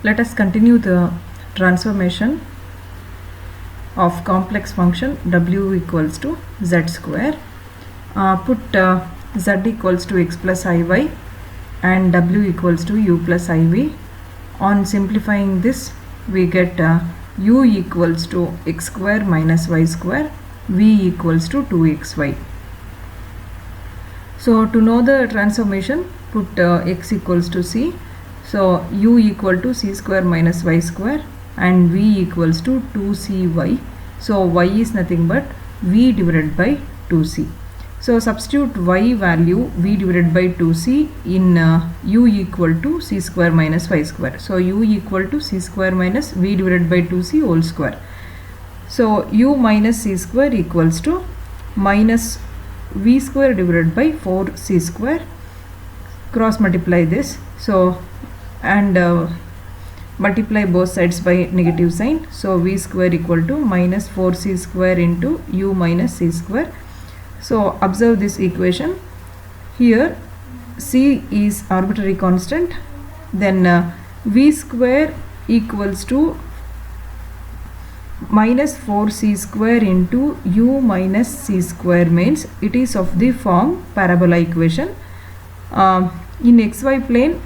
Let us continue the transformation of complex function w equals to z square. Put z equals to x plus iy and w equals to u plus iv. On simplifying this, we get u equals to x square minus y square, v equals to 2xy. So to know the transformation, put x equals to c. So u equal to c square minus y square and v equals to 2cy. So y is nothing but v divided by 2c. So substitute y value v divided by 2c in u equal to c square minus y square. So u equal to c square minus v divided by 2c whole square. So u minus c square equals to minus v square divided by 4c square. Cross multiply this. So and multiply both sides by negative sign. So v square equal to minus 4c square into u minus c square. So observe this equation. Here c is arbitrary constant, then v square equals to minus 4c square into u minus c square means it is of the form parabola equation. In xy plane,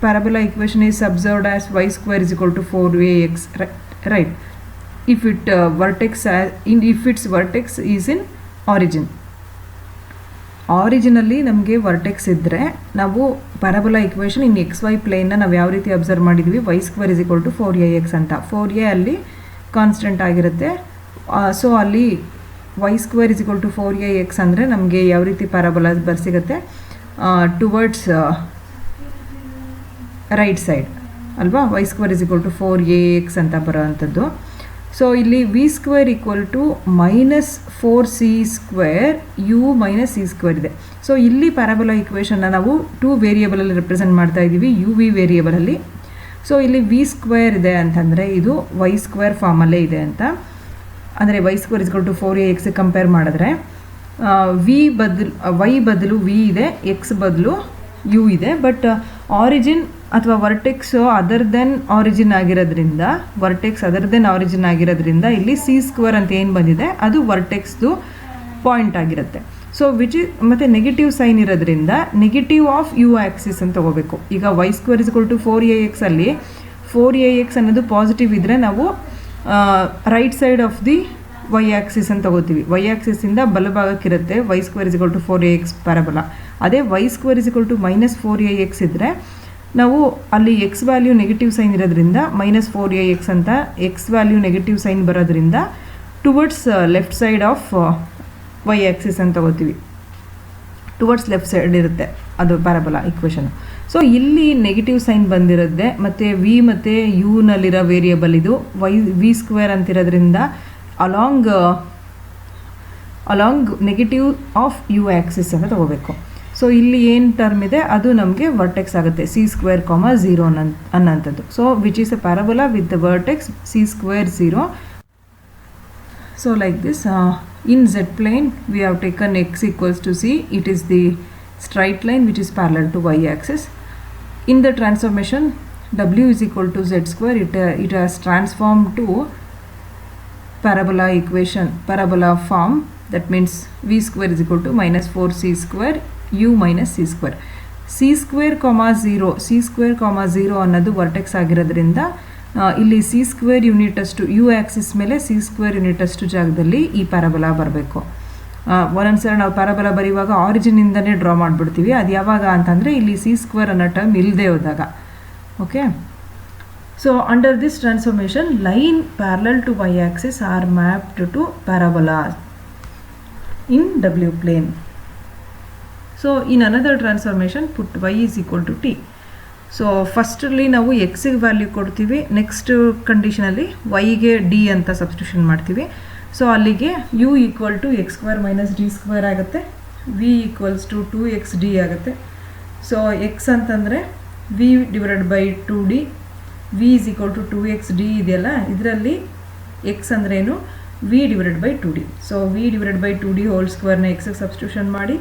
parabola equation is observed as y square is equal to 4ax, right? If its vertex is in origin. ಆರಿಜಿನಲ್ಲಿ ನಮಗೆ vertex ಇದ್ದರೆ ನಾವು parabola equation in x y ಪ್ಲೇನ್ನ ನಾವು ಯಾವ ರೀತಿ observe ಮಾಡಿದ್ವಿ, y square is equal to 4ax ಅಂತ. 4a ಅಲ್ಲಿ ಕಾನ್ಸ್ಟೆಂಟ್ ಆಗಿರುತ್ತೆ. ಸೊ ಅಲ್ಲಿ y square is equal to 4ax ಅಂದರೆ ನಮಗೆ ಯಾವ ರೀತಿ ಪ್ಯಾರಾಬೋಲಾ ಬರ್ಸಿಗುತ್ತೆ, ಟುವರ್ಡ್ಸ್ ರೈಟ್ ಸೈಡ್ ಅಲ್ವಾ. Y square is equal to 4ax ಅಂತ ಬರೋ ಅಂಥದ್ದು. ಸೊ ಇಲ್ಲಿ v square equal to minus 4c square u minus c square ಇದೆ. ಸೊ ಇಲ್ಲಿ ಪ್ಯಾರಾಬೋಲಾ ಇಕ್ವೇಷನ್ನ ನಾವು 2 ವೇರಿಯೇಬಲಲ್ಲಿ ರೆಪ್ರೆಸೆಂಟ್ ಮಾಡ್ತಾ ಇದ್ದೀವಿ, ಯು ವಿ ವೇರಿಯೇಬಲಲ್ಲಿ. ಸೊ ಇಲ್ಲಿ ವಿ ಸ್ಕ್ವೇರ್ ಇದೆ ಅಂತಂದರೆ ಇದು ವೈ ಸ್ಕ್ವೇರ್ ಫಾರ್ಮಲ್ಲೇ ಇದೆ ಅಂತ. ಅಂದರೆ y square is equal to 4ax compare ಮಾಡಿದ್ರೆ ವಿ ಬದಲು ವೈ ಬದಲು ವಿ ಇದೆ, ಎಕ್ಸ್ ಬದಲು ಯು ಇದೆ. ಬಟ್ ಆರಿಜಿನ್ ಅಥವಾ ವರ್ಟೆಕ್ಸು ಅದರ್ ದೆನ್ ಆರಿಜಿನ್ ಆಗಿರೋದ್ರಿಂದ ಇಲ್ಲಿ ಸಿ ಸ್ಕ್ವೇರ್ ಅಂತ ಏನು ಬಂದಿದೆ ಅದು ವರ್ಟೆಕ್ಸ್ದು ಪಾಯಿಂಟ್ ಆಗಿರುತ್ತೆ. ಸೊ ಮತ್ತು ನೆಗೆಟಿವ್ ಸೈನ್ ಇರೋದ್ರಿಂದ ನೆಗೆಟಿವ್ ಆಫ್ ಯು ಆ್ಯಕ್ಸಿಸ್ ಅಂತ ತಗೋಬೇಕು. ಈಗ y square is equal to 4ax ಅಲ್ಲಿ 4ax ಅನ್ನೋದು ಪಾಸಿಟಿವ್ ಇದ್ದರೆ ನಾವು right side of the y axis ಅಂತ ತಗೋತೀವಿ. ವೈ ಆ್ಯಕ್ಸಿಸಿಂದ ಬಲಭಾಗಕ್ಕಿರುತ್ತೆ y square is equal to 4ax parabola. ಅದೇ y square is equal to minus 4ax ಇದ್ದರೆ ನಾವು ಅಲ್ಲಿ ಎಕ್ಸ್ ವ್ಯಾಲ್ಯೂ ನೆಗೆಟಿವ್ ಸೈನ್ ಇರೋದ್ರಿಂದ ಮೈನಸ್ 4ax ಅಂತ ಎಕ್ಸ್ ವ್ಯಾಲ್ಯೂ ನೆಗೆಟಿವ್ ಸೈನ್ ಬರೋದ್ರಿಂದ towards left side of y axis ಅಂತ ತಗೋತೀವಿ. ಟುವರ್ಡ್ಸ್ ಲೆಫ್ಟ್ ಸೈಡ್ ಇರುತ್ತೆ ಅದು ಪ್ಯಾರಾಬೋಲಾ ಇಕ್ವೇಷನ್. ಸೊ ಇಲ್ಲಿ ನೆಗೆಟಿವ್ ಸೈನ್ ಬಂದಿರುತ್ತೆ ಮತ್ತು ವಿ ಮತ್ತು ಯುನಲ್ಲಿರೋ ವೇರಿಯೇಬಲ್ ಇದು ವಿ ಸ್ಕ್ವೇರ್ ಅಂತಿರೋದ್ರಿಂದ along negative of u axis ಅಂತ ತಗೋಬೇಕು. ಸೊ ಇಲ್ಲಿ ಏನು ಟರ್ಮ್ ಇದೆ ಅದು ನಮಗೆ ವರ್ಟೆಕ್ಸ್ ಆಗುತ್ತೆ, ಸಿ ಸ್ಕ್ವೇರ್ ಕಾಮ 0 ಅನ್ನೋಂಥದ್ದು. So which is A parabola with the vertex C square 0. So like this in z plane we have taken x equals to c. It is the straight line which is parallel to y axis. In the transformation w is equal to z square, it has transformed to parabola equation, parabola form. That means v square is equal to minus 4c square u minus c square. c square comma 0 ಅನ್ನೋದು vertex ಆಗಿರೋದ್ರಿಂದ ಇಲ್ಲಿ c square unit ಅಷ್ಟು you Axis ಮೇಲೆ C square unit ಅಷ್ಟು ಜಾಗದಲ್ಲಿ ಈ parabola ಬರಬೇಕು. ಒಂದೊಂದ್ಸಲ ನಾವು ಪ್ಯಾರಾಬೋಲಾ ಬರೆಯುವಾಗ ಆರಿಜಿನಿಂದನೇ ಡ್ರಾ ಮಾಡಿಬಿಡ್ತೀವಿ. ಅದು ಯಾವಾಗ ಅಂತಂದರೆ ಇಲ್ಲಿ ಸಿ ಸ್ಕ್ವೇರ್ ಅನ್ನೋ ಟರ್ಮ್ ಇಲ್ಲದೆ ಹೋದಾಗ. Okay. So under this transformation line parallel to y axis are mapped to parabola in ಡಬ್ಲ್ಯೂ plane. So in another transformation put y is equal to t. So ಫಸ್ಟಲ್ಲಿ ನಾವು ಎಕ್ಸಿಗೆ ವ್ಯಾಲ್ಯೂ ಕೊಡ್ತೀವಿ, next ಕಂಡೀಷನಲ್ಲಿ ವೈಗೆ ಡಿ ಅಂತ ಸಬ್ಸ್ಟಿಟ್ಯೂಷನ್ ಮಾಡ್ತೀವಿ. So ಅಲ್ಲಿಗೆ u equal to x square minus d square ಆಗುತ್ತೆ, ವಿ ಈಕ್ವಲ್ಸ್ ಟು 2xd ಆಗುತ್ತೆ. ಸೊ ಎಕ್ಸ್ ಅಂತಂದರೆ v divided by 2d, v is equal to 2xd ಇದೆಯಲ್ಲ, ಇದರಲ್ಲಿ ಎಕ್ಸ್ ಅಂದ್ರೇನು v divided by 2d. So v divided by 2d whole ಸ್ಕ್ವೇರ್ನ ಎಕ್ಸಿಗೆ substitution ಮಾಡಿ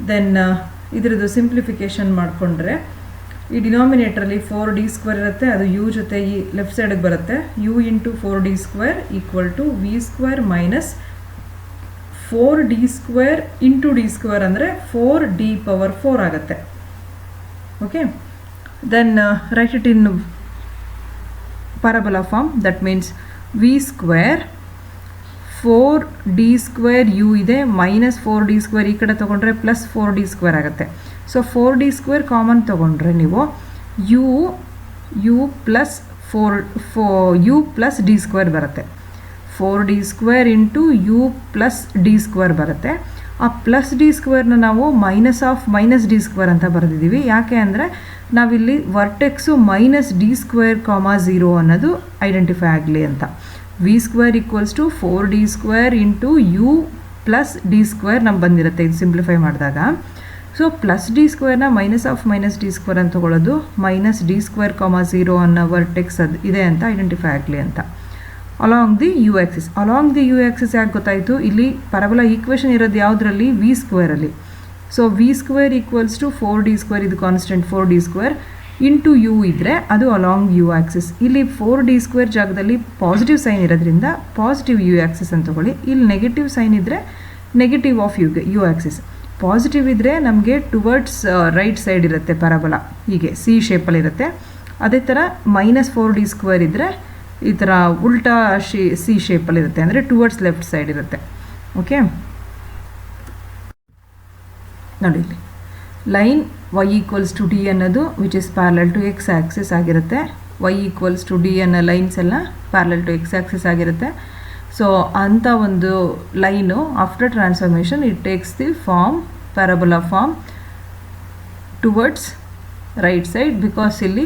then ಇದರದ್ದು ಸಿಂಪ್ಲಿಫಿಕೇಷನ್ ಮಾಡಿಕೊಂಡ್ರೆ ಈ ಡಿನಾಮಿನೇಟ್ರಲ್ಲಿ 4d² ಇರುತ್ತೆ, ಅದು u ಜೊತೆ ಈ ಲೆಫ್ಟ್ ಸೈಡಿಗೆ ಬರುತ್ತೆ. u into 4d² equal to v² minus 4d² into d² ಅಂದರೆ 4d⁴ ಆಗುತ್ತೆ. Okay, then right it in parabola form. That means v² 4d² u ಇದೆ ಮೈನಸ್ 4d² ಈ ಕಡೆ ತೊಗೊಂಡ್ರೆ ಪ್ಲಸ್ 4d² ಆಗುತ್ತೆ. ಸೊ 4d² ಕಾಮನ್ ತೊಗೊಂಡ್ರೆ ನೀವು u plus u plus d² ಬರುತ್ತೆ. 4d² into u plus d² ಬರುತ್ತೆ. ಆ ಪ್ಲಸ್ d² ನಾವು ಮೈನಸ್ ಆಫ್ ಮೈನಸ್ d² ಅಂತ ಬರೆದಿದ್ದೀವಿ. ಯಾಕೆ ಅಂದರೆ ನಾವಿಲ್ಲಿ ವರ್ಟೆಕ್ಸು ಮೈನಸ್ d², 0 ಅನ್ನೋದು ಐಡೆಂಟಿಫೈ ಆಗಲಿ ಅಂತ. v² equals to 4d² into u plus d² ನಮ್ಗೆ ಬಂದಿರುತ್ತೆ ಇದು ಸಿಂಪ್ಲಿಫೈ ಮಾಡಿದಾಗ. So plus d² minus of minus d² ಅಂತ ತಗೊಳ್ಳೋದು, ಮೈನಸ್ d², 0 ಅನ್ನೋ ವರ್ಟೆಕ್ಸ್ ಅದು ಇದೆ ಅಂತ ಐಡೆಂಟಿಫೈ ಆಗಲಿ ಅಂತ. Along the u axis. Along the u axis ಯಾಕೆ ಗೊತ್ತಾಯಿತು? ಇಲ್ಲಿ ಪರಬಲ ಈಕ್ವೇಷನ್ ಇರೋದು ಯಾವುದರಲ್ಲಿ? v² ಅಲ್ಲಿ. So v² equals to 4d², ಇದು ಕಾನ್ಸ್ಟೆಂಟ್ 4d² ಇಂಟು ಯು ಇದ್ದರೆ ಅದು ಅಲಾಂಗ್ ಯು ಆಕ್ಸಿಸ್. ಇಲ್ಲಿ 4d² ಜಾಗದಲ್ಲಿ ಪಾಸಿಟಿವ್ ಸೈನ್ ಇರೋದ್ರಿಂದ ಪಾಸಿಟಿವ್ ಯು ಆಕ್ಸಿಸ್ ಅಂತ ತಗೊಳ್ಳಿ. ಇಲ್ಲಿ ನೆಗೆಟಿವ್ ಸೈನ್ ಇದ್ದರೆ negative of u axis. Positive ಇದ್ದರೆ ನಮಗೆ ಟುವರ್ಡ್ಸ್ ರೈಟ್ ಸೈಡ್ ಇರುತ್ತೆ ಪರಬಲ, ಹೀಗೆ ಸಿ ಶೇಪಲ್ಲಿರುತ್ತೆ. ಅದೇ ಥರ ಮೈನಸ್ 4d² ಇದ್ದರೆ ಈ ಥರ ಉಲ್ಟಾ ಸಿ ಶೇಪಲ್ಲಿರುತ್ತೆ, ಅಂದರೆ ಟುವರ್ಡ್ಸ್ ಲೆಫ್ಟ್ ಸೈಡ್ ಇರುತ್ತೆ. ಓಕೆ, ನೋಡಿ ಇಲ್ಲಿ line y equals to d ಅನ್ನೋದು which is parallel to x axis ಆಗಿರುತ್ತೆ. y ಈಕ್ವಲ್ಸ್ ಟು ಡಿ ಅನ್ನೋ ಲೈನ್ಸ್ ಎಲ್ಲ ಪ್ಯಾರಲಲ್ ಟು ಎಕ್ಸ್ ಆಕ್ಸಿಸ್ ಆಗಿರುತ್ತೆ. ಸೊ ಅಂಥ ಒಂದು line after transformation it takes the form parabola form towards right side, because ಇಲ್ಲಿ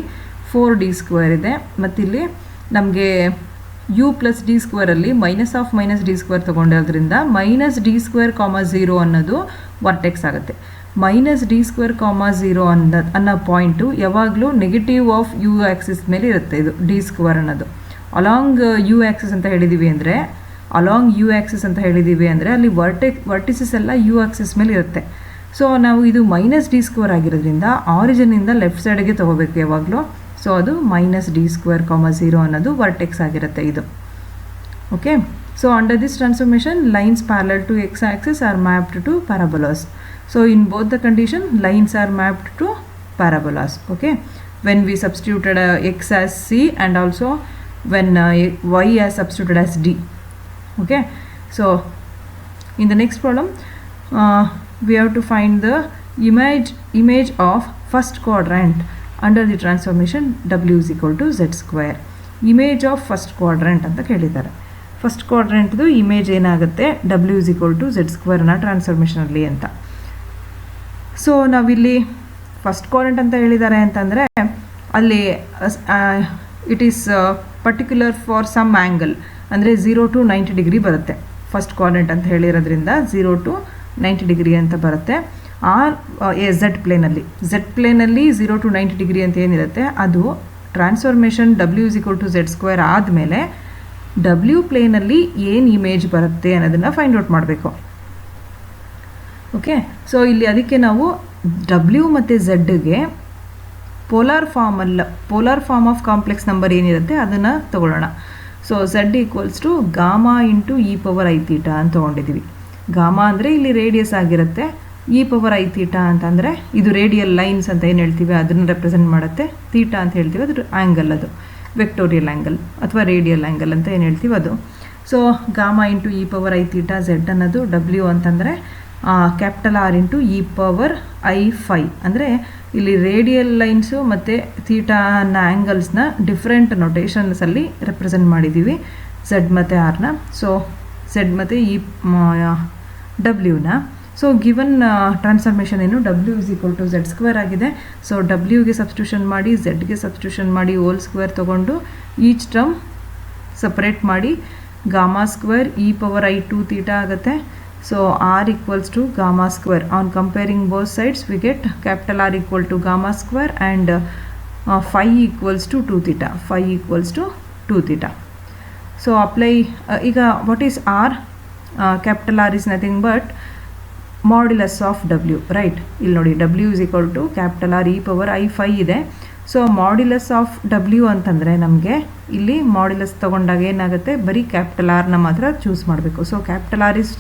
4d² ಇದೆ. ಮತ್ತಿಲ್ಲಿ ನಮಗೆ u ಪ್ಲಸ್ d² ಅಲ್ಲಿ ಮೈನಸ್ ಆಫ್ ಮೈನಸ್ d² ತೊಗೊಂಡಿರೋದ್ರಿಂದ ಮೈನಸ್ d², 0 ಅನ್ನೋದು ವರ್ಟೆಕ್ಸ್ ಆಗುತ್ತೆ. ಮೈನಸ್ d², 0 ಅನ್ನೋ ಪಾಯಿಂಟು ಯಾವಾಗಲೂ ನೆಗೆಟಿವ್ ಆಫ್ ಯು ಆಕ್ಸಿಸ್ ಮೇಲೆ ಇರುತ್ತೆ. ಇದು d² ಅನ್ನೋದು ಅಲಾಂಗ್ ಯು ಆಕ್ಸಿಸ್ ಅಂತ ಹೇಳಿದ್ದೀವಿ ಅಂದರೆ ಅಲ್ಲಿ ವರ್ಟಿಸಸ್ ಎಲ್ಲ ಯು ಆಕ್ಸಿಸ್ ಮೇಲೆ ಇರುತ್ತೆ. ಸೊ ನಾವು ಇದು ಮೈನಸ್ d² ಆಗಿರೋದ್ರಿಂದ ಆರಿಜಿನಿಂದ ಲೆಫ್ಟ್ ಸೈಡ್ಗೆ ತೊಗೋಬೇಕು ಯಾವಾಗಲೂ. ಸೊ ಅದು ಮೈನಸ್ d², 0 ಅನ್ನೋದು ವರ್ಟೆಕ್ಸ್ ಆಗಿರುತ್ತೆ ಇದು. Okay, so under this transformation lines parallel to x axis are mapped to parabolas. So in both the condition lines are mapped to parabolas. Okay, when we substituted x as c and also when y as substituted as d. Okay, so in the next problem we have to find the image of first quadrant under the transformation w is equal to z². image of first quadrant ಅಂತ ಕೇಳಿದ್ದಾರೆ. First ಕ್ವಾಡ್ರೆಂಟ್ದು image ಏನಾಗುತ್ತೆ w is equal to z² ಟ್ರಾನ್ಸ್ಫಾರ್ಮೇಷನಲ್ಲಿ ಅಂತ. So ನಾವಿಲ್ಲಿ first quadrant ಅಂತ ಹೇಳಿದ್ದಾರೆ ಅಂತಂದರೆ ಅಲ್ಲಿ it is particular for some angle, ಅಂದರೆ 0 to 90 ಡಿಗ್ರಿ ಬರುತ್ತೆ. ಫಸ್ಟ್ ಕ್ವಾಡ್ರೆಂಟ್ ಅಂತ ಹೇಳಿರೋದ್ರಿಂದ 0 to 90 ಡಿಗ್ರಿ ಅಂತ ಬರುತ್ತೆ. ಝೆಡ್ ಪ್ಲೇನಲ್ಲಿ 0 to 90 ಡಿಗ್ರಿ ಅಂತ ಏನಿರುತ್ತೆ ಅದು transformation w is equal to z² ಆದಮೇಲೆ w ಪ್ಲೇನಲ್ಲಿ ಏನು ಇಮೇಜ್ ಬರುತ್ತೆ ಅನ್ನೋದನ್ನು ಫೈಂಡ್ ಔಟ್ ಮಾಡಬೇಕು. ಓಕೆ, ಸೊ ಇಲ್ಲಿ ಅದಕ್ಕೆ ನಾವು w ಮತ್ತು ಝಡ್ಗೆ polar form of complex number ಏನಿರುತ್ತೆ ಅದನ್ನು ತಗೊಳ್ಳೋಣ. So z equals to gamma into e⁻i⁻θ ಅಂತ ತೊಗೊಂಡಿದ್ದೀವಿ. ಗಾಮಾ ಅಂದರೆ ಇಲ್ಲಿ ರೇಡಿಯಸ್ ಆಗಿರುತ್ತೆ, e⁻i⁻θ ಅಂತಂದರೆ ಇದು ರೇಡಿಯಲ್ ಲೈನ್ಸ್ ಅಂತ ಏನು ಹೇಳ್ತೀವಿ ಅದನ್ನು ರೆಪ್ರೆಸೆಂಟ್ ಮಾಡುತ್ತೆ. ಥೀಟಾ ಅಂತ ಹೇಳ್ತೀವಿ ಅದು ಆ್ಯಂಗಲ್, ಅದು ವೆಕ್ಟೋರಿಯಲ್ ಆ್ಯಂಗಲ್ ಅಥವಾ ರೇಡಿಯಲ್ ಆ್ಯಂಗಲ್ ಅಂತ ಏನು ಹೇಳ್ತೀವಿ ಅದು. So gamma into e⁻i⁻θ z ಅನ್ನೋದು w ಅಂತಂದರೆ ಕ್ಯಾಪಿಟಲ್ R ಇಂಟು e⁻i⁵. ಅಂದರೆ ಇಲ್ಲಿ ರೇಡಿಯಲ್ ಲೈನ್ಸು ಮತ್ತು ಥೀಟಾ ಅನ್ನೋ ಆ್ಯಂಗಲ್ಸ್ನ ಡಿಫ್ರೆಂಟ್ ನೊಟೇಷನ್ಸಲ್ಲಿ ರೆಪ್ರೆಸೆಂಟ್ ಮಾಡಿದ್ದೀವಿ ಝೆಡ್ ಮತ್ತು ಆರ್ನ. ಸೊ ಝೆಡ್ ಮತ್ತು w ಸೊ ಗಿವನ್ ಟ್ರಾನ್ಸ್ಫಾರ್ಮೇಷನ್ ಏನು w is equal to z² ಆಗಿದೆ. ಸೊ wಗೆ ಸಬ್ಸ್ಟಿಟ್ಯೂಷನ್ ಮಾಡಿ ಝೆಡ್ಗೆ ಸಬ್ಸ್ಟಿಟ್ಯೂಷನ್ ಮಾಡಿ ಹೋಲ್ ಸ್ಕ್ವೇರ್ ತೊಗೊಂಡು ಈಚ್ ಟರ್ಮ್ ಸಪ್ರೇಟ್ ಮಾಡಿ ಗಾಮಾ² e⁻i⁵ ಆಗುತ್ತೆ. So r equals to gamma square. On comparing both sides we get capital R equal to gamma square and phi equals to 2θ. So apply ಈಗ what is r? Capital R is nothing but modulus of ಡಬ್ಲ್ಯೂ, right. ಇಲ್ಲಿ ನೋಡಿ ಡಬ್ಲ್ಯೂ is equal to capital R e power i5 ಇದೆ. So modulus of W ಅಂತಂದರೆ ನಮಗೆ ಇಲ್ಲಿ modulus ತೊಗೊಂಡಾಗ ಏನಾಗುತ್ತೆ, ಬರೀ ಕ್ಯಾಪಿಟಲ್ ಆರ್ನ ಮಾತ್ರ ಚೂಸ್ ಮಾಡಬೇಕು. So capital R is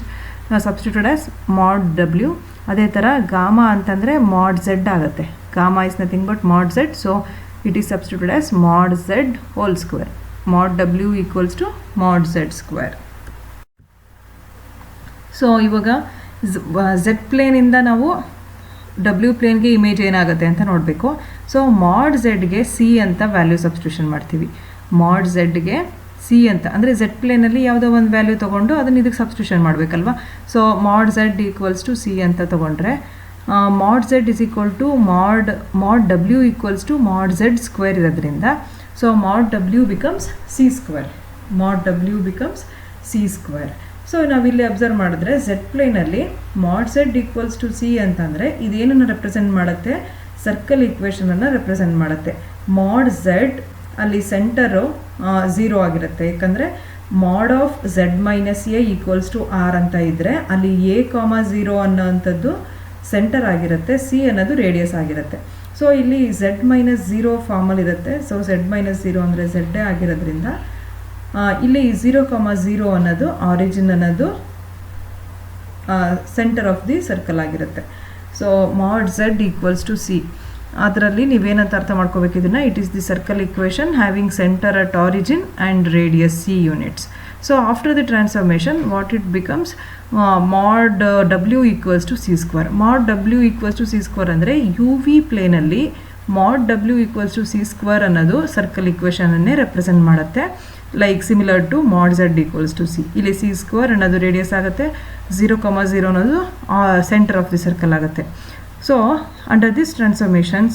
substituted as mod ಡಬ್ಲ್ಯೂ. ಅದೇ ಥರ ಗಾಮಾ ಅಂತಂದರೆ ಮಾಡ್ ಝೆಡ್ ಆಗುತ್ತೆ. Gamma is nothing but mod z. So it is substituted as mod z whole square. Mod ಡಬ್ಲ್ಯೂ equals to mod z square. So ಇವಾಗ z ಪ್ಲೇನಿಂದ ನಾವು ಡಬ್ಲ್ಯೂ ಪ್ಲೇನ್ಗೆ ಇಮೇಜ್ ಏನಾಗುತ್ತೆ ಅಂತ ನೋಡಬೇಕು. ಸೊ ಮಾಡ್ ಝೆಡ್ಗೆ ಸಿ ಅಂತ ವ್ಯಾಲ್ಯೂ ಸಬ್ಸ್ಟಿಟ್ಯೂಷನ್ ಮಾಡ್ತೀವಿ. ಮಾಡ್ ಝೆಡ್ಗೆ ಸಿ ಅಂತ ಅಂದರೆ ಝೆಡ್ ಪ್ಲೇನಲ್ಲಿ ಯಾವುದೋ ಒಂದು ವ್ಯಾಲ್ಯೂ ತೊಗೊಂಡು ಅದನ್ನು ಇದಕ್ಕೆ ಸಬ್ಸ್ಟಿಟ್ಯೂಷನ್ ಮಾಡಬೇಕಲ್ವ. So mod z equals to c ಅಂತ ತೊಗೊಂಡ್ರೆ mod z is equal to mod ಡಬ್ಲ್ಯೂ equals to mod z square ಇರೋದ್ರಿಂದ ಸೊ ಮಾಡ್ ಡಬ್ಲ್ಯೂ ಬಿಕಮ್ಸ್ ಸಿ ಸ್ಕ್ವೇರ್. ಮಾಡ್ ಡಬ್ಲ್ಯೂ ಬಿಕಮ್ಸ್ ಸಿ ಸ್ಕ್ವೇರ್. ಸೊ ನಾವಿಲ್ಲಿ ಅಬ್ಸರ್ವ್ ಮಾಡಿದ್ರೆ ಝೆಡ್ ಪ್ಲೇನಲ್ಲಿ mod z equals to c ಅಂತಂದರೆ ಇದೇನನ್ನು ರೆಪ್ರೆಸೆಂಟ್ ಮಾಡುತ್ತೆ, ಸರ್ಕಲ್ ಈಕ್ವೇಷನನ್ನು ರೆಪ್ರೆಸೆಂಟ್ ಮಾಡುತ್ತೆ. ಮಾಡ್ ಝೆಡ್ ಅಲ್ಲಿ ಸೆಂಟರು 0 ಆಗಿರುತ್ತೆ, ಯಾಕಂದರೆ mod of z minus a equals to R ಅಂತ ಇದ್ದರೆ ಅಲ್ಲಿ ಎ ಕಾಮ 0 ಅನ್ನೋವಂಥದ್ದು ಸೆಂಟರ್ ಆಗಿರುತ್ತೆ, ಸಿ ಅನ್ನೋದು ರೇಡಿಯಸ್ ಆಗಿರುತ್ತೆ. ಸೊ ಇಲ್ಲಿ ಝೆಡ್ ಮೈನಸ್ 0 ಫಾರ್ಮಲ್ಲಿ ಇರುತ್ತೆ. ಸೊ ಝೆಡ್ ಮೈನಸ್ 0 ಅಂದರೆ ಝೆಡ್ಡೇ ಆಗಿರೋದ್ರಿಂದ ಇಲ್ಲಿ 0,0 ಅನ್ನೋದು ಆರಿಜಿನ್ ಅನ್ನೋದು ಸೆಂಟರ್ ಆಫ್ ದಿ ಸರ್ಕಲ್ ಆಗಿರುತ್ತೆ. So mod z equals to c. ಅದರಲ್ಲಿ ನೀವೇನಂತ ಅರ್ಥ ಮಾಡ್ಕೋಬೇಕು ಇದನ್ನು, it is the circle equation having centre at origin and radius c units. So after the transformation what it becomes mod ಡಬ್ಲ್ಯೂ equals to c square. Mod ಡಬ್ಲ್ಯೂ equals to c square ಅಂದರೆ u v ಪ್ಲೇನಲ್ಲಿ mod ಡಬ್ಲ್ಯೂ equals to c square ಅನ್ನೋದು circle ಇಕ್ವೇಷನನ್ನೇ represent ಮಾಡುತ್ತೆ. Like similar to mod z equals to c. ಇಲ್ಲಿ c square ಅನ್ನೋದು ರೇಡಿಯಸ್ ಆಗುತ್ತೆ, 0,0 ಅನ್ನೋದು ಸೆಂಟರ್ ಆಫ್ ದಿ ಸರ್ಕಲ್ ಆಗುತ್ತೆ. So under this transformation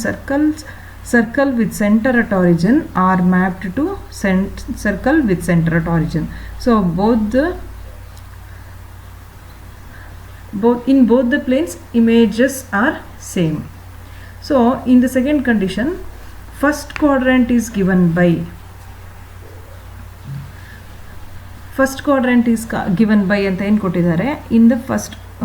circle with centre at origin are mapped to circle with centre at origin. So in both the planes images are same. So in the second condition first quadrant is given by ಅಂತ ಏನು ಕೊಟ್ಟಿದ್ದಾರೆ. In the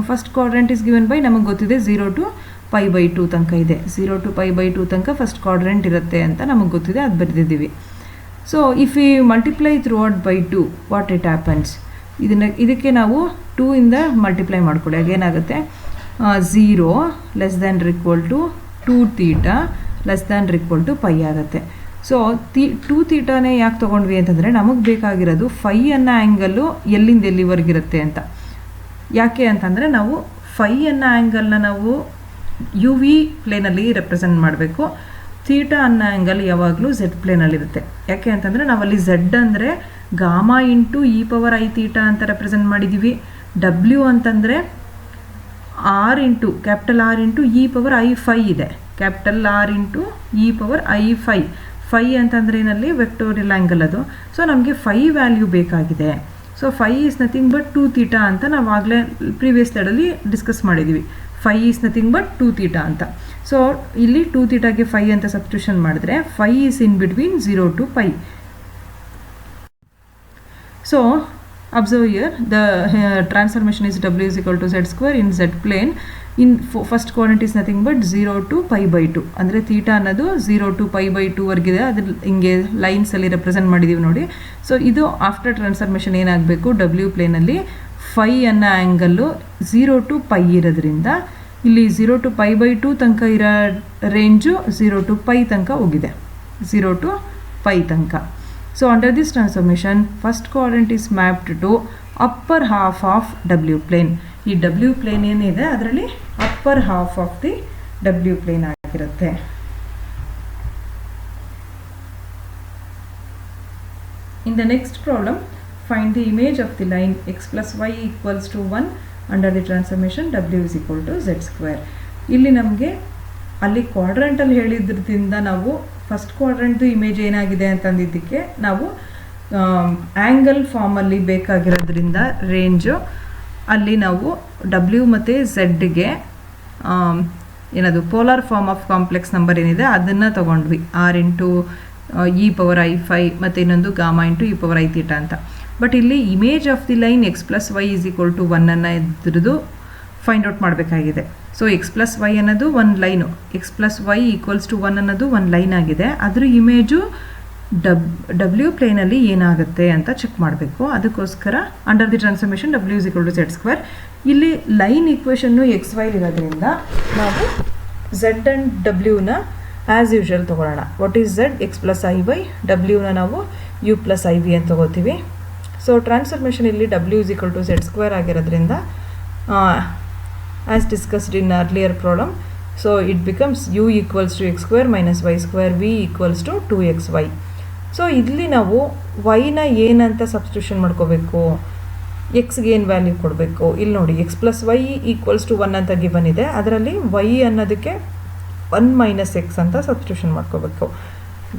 first quadrant is given by ನಮಗೆ ಗೊತ್ತಿದೆ 0 to π/2 ತನಕ ಇದೆ. 0 to π/2 ತನಕ first quadrant ಇರುತ್ತೆ ಅಂತ ನಮಗೆ ಗೊತ್ತಿದೆ, ಅದು ಬರೆದಿದ್ದೀವಿ. So if you multiply through out by 2 what it happens, ಇದಕ್ಕೆ ನಾವು 2 ಇಂದ ಮಲ್ಟಿಪ್ಲೈ ಮಾಡ್ಕೊಳ್ಳಿ. ಆಗೇನಾಗುತ್ತೆ 0 less than or equal to 2θ less than or equal to π ಆಗುತ್ತೆ. ಸೊ 2θನೇ ಯಾಕೆ ತೊಗೊಂಡ್ವಿ ಅಂತಂದರೆ ನಮಗೆ ಬೇಕಾಗಿರೋದು ಫೈ ಅನ್ನೋ ಆ್ಯಂಗಲ್ಲು ಎಲ್ಲಿಂದ ಎಲ್ಲಿವರೆಗಿರುತ್ತೆ ಅಂತ. ಯಾಕೆ ಅಂತಂದರೆ ನಾವು ಫೈ ಅನ್ನೋ ಆ್ಯಂಗಲ್ನ ನಾವು ಯು ವಿ ಪ್ಲೇನಲ್ಲಿ ರೆಪ್ರೆಸೆಂಟ್ ಮಾಡಬೇಕು. ಥೀಟಾ ಅನ್ನೋ ಆ್ಯಂಗಲ್ ಯಾವಾಗಲೂ ಝೆಡ್ ಪ್ಲೇನಲ್ಲಿರುತ್ತೆ. ಯಾಕೆ ಅಂತಂದರೆ ನಾವಲ್ಲಿ ಝೆಡ್ ಅಂದರೆ gamma into e power i theta ಅಂತ ರೆಪ್ರೆಸೆಂಟ್ ಮಾಡಿದ್ದೀವಿ. ಡಬ್ಲ್ಯೂ ಅಂತಂದರೆ r into capital r into e power i5 ಇದೆ. Capital r into e power i5. Phi ಅಂತಂದರೆ ಏನಲ್ಲಿ ವೆಕ್ಟೋರಿಯಲ್ ಆ್ಯಂಗಲ್ ಅದು. ಸೊ ನಮಗೆ ಫೈ ವ್ಯಾಲ್ಯೂ ಬೇಕಾಗಿದೆ. So phi is nothing but 2θ ಅಂತ ನಾವು ಆಗಲೇ ಪ್ರೀವಿಯಸ್ ಸ್ಲೈಡಲ್ಲಿ ಡಿಸ್ಕಸ್ ಮಾಡಿದ್ದೀವಿ. ಫೈ ಈಸ್ ನಥಿಂಗ್ ಬಟ್ 2θ ಅಂತ. ಸೊ ಇಲ್ಲಿ 2θಗೆ ಫೈ ಅಂತ ಸಬ್ಸ್ಟಿಟ್ಯೂಷನ್ ಮಾಡಿದ್ರೆ phi is in between 0 to π. So observe here the transformation is w is equal to z square in z plane. In first quadrant is nothing but 0 to π/2 ಅಂದರೆ theta ಅನ್ನೋದು 0 to π/2 ವರೆಗಿದೆ. ಅದ್ರ ಹಿಂಗೆ ಲೈನ್ಸಲ್ಲಿ represent ಮಾಡಿದ್ದೀವಿ ನೋಡಿ. So ಇದು after transformation ಏನಾಗಬೇಕು, W ಪ್ಲೇನಲ್ಲಿ five ಅನ್ನೋ angle 0 to π ಇರೋದ್ರಿಂದ ಇಲ್ಲಿ 0 to π/2 ತನಕ ಇರೋ ರೇಂಜು 0 to π ತನಕ ಹೋಗಿದೆ, 0 to π ತನಕ. So under this transformation first quadrant is mapped to upper half of W plane. ಈ W plane ಏನಿದೆ ಅದರಲ್ಲಿ upper half of the W plane ಆಗಿರುತ್ತೆ. In the next problem find the image of the line x plus y equals to 1 under the transformation W is equal to z square. ಇಲ್ಲಿ ನಮಗೆ ಅಲ್ಲಿ ಕ್ವಾಡ್ರೆಂಟಲ್ಲಿ ಹೇಳಿದ್ರಿಂದ ನಾವು first ಕ್ವಾಡ್ರೆಂಟ್ದು image ಏನಾಗಿದೆ ಅಂತಂದಿದ್ದಕ್ಕೆ ನಾವು angle ಫಾರ್ಮಲ್ಲಿ ಬೇಕಾಗಿರೋದ್ರಿಂದ ರೇಂಜು ಅಲ್ಲಿ ನಾವು ಡಬ್ಲ್ಯೂ ಮತ್ತು ಝೆಡ್ಗೆ ಏನದು polar form of complex number ಏನಿದೆ ಅದನ್ನು ತೊಗೊಂಡ್ವಿ. R into e power i5 ಮತ್ತು ಇನ್ನೊಂದು gamma into e power i θ ಅಂತ. ಬಟ್ ಇಲ್ಲಿ image of the line x plus y is equal to 1 ಅನ್ನು ಇದ್ರದ್ದು ಫೈಂಡ್ ಔಟ್ ಮಾಡಬೇಕಾಗಿದೆ. ಸೊ ಎಕ್ಸ್ ಪ್ಲಸ್ ವೈ ಅನ್ನೋದು ಒಂದು line, x plus y equals to 1 ಅನ್ನೋದು ಒಂದು ಲೈನ್ ಆಗಿದೆ. ಅದ್ರ ಇಮೇಜು ಡಬ್ಲ್ಯೂ ಪ್ಲೇನಲ್ಲಿ ಏನಾಗುತ್ತೆ ಅಂತ ಚೆಕ್ ಮಾಡಬೇಕು. ಅದಕ್ಕೋಸ್ಕರ ಅಂಡರ್ ದಿ ಟ್ರಾನ್ಸ್ಫಾರ್ಮೇಷನ್ ಡಬ್ಲ್ಯೂ is equal to z square. ಇಲ್ಲಿ ಲೈನ್ ಈಕ್ವೇಷನ್ನು ಎಕ್ಸ್ ವೈಲಿರೋದ್ರಿಂದ ನಾವು ಝೆಡ್ ಆ್ಯಂಡ್ ಡಬ್ಲ್ಯೂನ ಆ್ಯಸ್ ಯೂಶ್ವಲ್ ತೊಗೊಳ್ಳೋಣ. What is z? X plus i y. ಡಬ್ಲ್ಯೂನ ನಾವು ಯು ಪ್ಲಸ್ ಐ ವಿ ಅಂತ ತೊಗೋತೀವಿ. ಸೊ ಟ್ರಾನ್ಸ್ಫಾರ್ಮೇಷನ್ ಇಲ್ಲಿ ಡಬ್ಲ್ಯೂ is equal to z square ಆಗಿರೋದ್ರಿಂದ as discussed in earlier problem, so it becomes u equals to x square minus y square, v equals to 2xy. So ಇಲ್ಲಿ ನಾವು ವೈನ ಏನಂತ substitution ಮಾಡ್ಕೋಬೇಕು, ಎಕ್ಸ್ಗೆ ಏನು ವ್ಯಾಲ್ಯೂ ಕೊಡಬೇಕು. ಇಲ್ಲಿ ನೋಡಿ x plus y equals to 1 ಅಂತ ಗಿವನ್ ಇದೆ. ಅದರಲ್ಲಿ ವೈ ಅನ್ನೋದಕ್ಕೆ 1 ಮೈನಸ್ ಎಕ್ಸ್ ಅಂತ ಸಬ್ಸ್ಟಿಟ್ಯೂಷನ್ ಮಾಡ್ಕೋಬೇಕು.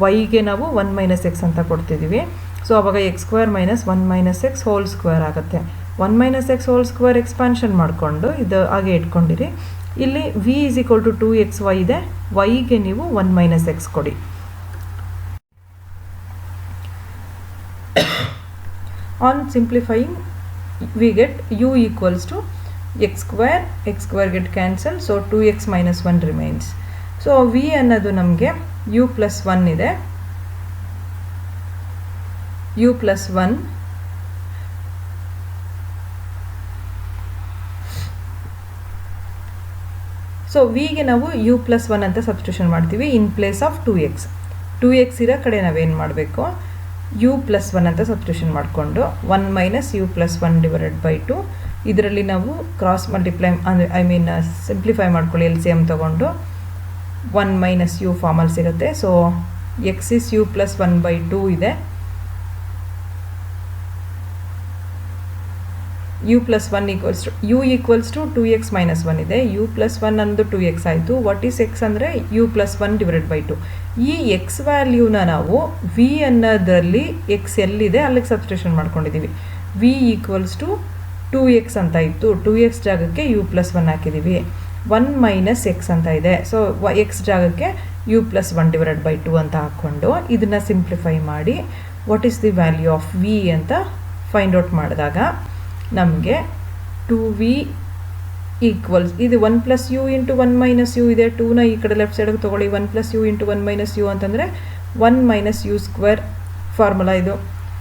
ವೈಗೆ ನಾವು 1 ಮೈನಸ್ ಎಕ್ಸ್ ಅಂತ ಕೊಡ್ತಿದ್ದೀವಿ. ಸೊ ಅವಾಗ X square minus 1 minus x whole square ಆಗುತ್ತೆ. 1 minus x whole square expansion ಮಾಡಿಕೊಂಡು ಇದು ಹಾಗೆ ಇಟ್ಕೊಂಡಿರಿ. ಇಲ್ಲಿ V is equal to 2xy ಇದೆ. ವೈಗೆ ನೀವು 1 ಮೈನಸ್ ಎಕ್ಸ್ ಕೊಡಿ. On simplifying we get u equals to x square get cancel, so 2x minus 1 remains. So v ಅನ್ನೋದು ನಮಗೆ u plus 1 ಇದೆ, u plus 1 ಸೊ ವಿಗೆ ನಾವು u plus 1 ಅಂತ substitution ಮಾಡ್ತೀವಿ in place of 2x ಇರೋ ಕಡೆ ನಾವೇನು ಮಾಡಬೇಕು, u plus 1 ಅಂತ ಸಬ್ಸ್ಟಿಟ್ಯೂಷನ್ ಮಾಡಿಕೊಂಡು 1 minus u plus 1 divided by 2. ಇದರಲ್ಲಿ ನಾವು ಕ್ರಾಸ್ ಮಲ್ಟಿಪ್ಲೈ ಅಂದರೆ ಸಿಂಪ್ಲಿಫೈ ಮಾಡ್ಕೊಳ್ಳಿ, ಎಲ್ ಸಿ ಎಮ್ ತೊಗೊಂಡು 1 ಮೈನಸ್ ಯು ಫಾರ್ಮಲ್ಲಿ ಸಿಗುತ್ತೆ. So x is u plus 1 by 2 ಇದೆ. u plus 1 equals to u equals to 2x minus 1 ಇದೆ. u plus 1 ಅನ್ನೋದು 2x ಆಯಿತು. ವಾಟ್ ಈಸ್ ಎಕ್ಸ್ ಅಂದರೆ u plus 1 ಡಿವೈಡೆಡ್ ಬೈ 2. ಈ ಎಕ್ಸ್ ವ್ಯಾಲ್ಯೂನ ನಾವು ವಿ ಅನ್ನೋದರಲ್ಲಿ ಎಕ್ಸ್ ಎಲ್ಲಿದೆ ಅಲ್ಲಿಗೆ ಸಬ್ಸ್ಟಿಟ್ಯೂಷನ್ ಮಾಡ್ಕೊಂಡಿದ್ದೀವಿ. ವಿ ಈಕ್ವಲ್ಸ್ ಟು 2x ಅಂತ ಇತ್ತು, 2x ಜಾಗಕ್ಕೆ u plus 1 ಹಾಕಿದ್ದೀವಿ. 1 ಮೈನಸ್ ಎಕ್ಸ್ ಅಂತ ಇದೆ. ಸೊ ಎಕ್ಸ್ ಜಾಗಕ್ಕೆ u plus 1 ಡಿವೈಡೆಡ್ ಬೈ 2 ಅಂತ ಹಾಕ್ಕೊಂಡು ಇದನ್ನು ಸಿಂಪ್ಲಿಫೈ ಮಾಡಿ what is the value of v ಅಂತ ಫೈಂಡ್ ಔಟ್ ಮಾಡಿದಾಗ ನಮಗೆ 2v ಈಕ್ವಲ್ಸ್ ಇದು 1 plus u into 1 minus u ಇದೆ. 2ನ ಈ ಕಡೆ ಲೆಫ್ಟ್ ಸೈಡಿಗೆ ತೊಗೊಳ್ಳಿ. 1 plus u into 1 minus u ಅಂತಂದರೆ 1 ಮೈನಸ್ ಯು ಸ್ಕ್ವೇರ್ ಫಾರ್ಮುಲಾ ಇದು.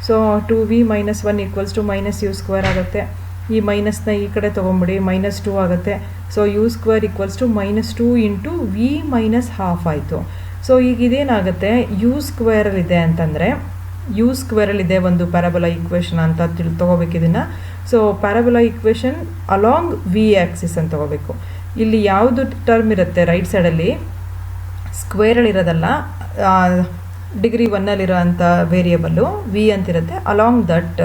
So 2v minus 1 equals to minus u square ಆಗುತ್ತೆ. ಈ ಮೈನಸ್ನ ಈ ಕಡೆ ತೊಗೊಂಬಿಡಿ, ಮೈನಸ್ 2 ಆಗುತ್ತೆ. So u square equals to minus 2 into v minus half ಆಯಿತು. ಸೊ ಈಗ ಇದೇನಾಗುತ್ತೆ, ಯು ಸ್ಕ್ವೇರಲ್ಲಿದೆ ಅಂತಂದರೆ ಯು ಸ್ಕ್ವೇರಲ್ಲಿದೆ ಒಂದು ಪ್ಯಾರಾಬೋಲಾ ಈಕ್ವೇಷನ್ ಅಂತ ತೊಗೋಬೇಕು ಇದನ್ನು. So parabola equation along v axis ಅಂತ ತೊಗೋಬೇಕು. ಇಲ್ಲಿ ಯಾವುದು ಟರ್ಮ್ ಇರುತ್ತೆ ರೈಟ್ ಸೈಡಲ್ಲಿ ಸ್ಕ್ವೇರಲ್ಲಿರೋದಲ್ಲ, ಡಿಗ್ರಿ 1ಅಲ್ಲಿರೋ ಅಂಥ ವೇರಿಯಬಲ್ಲು ವಿ ಅಂತಿರುತ್ತೆ. ಅಲಾಂಗ್ ದಟ್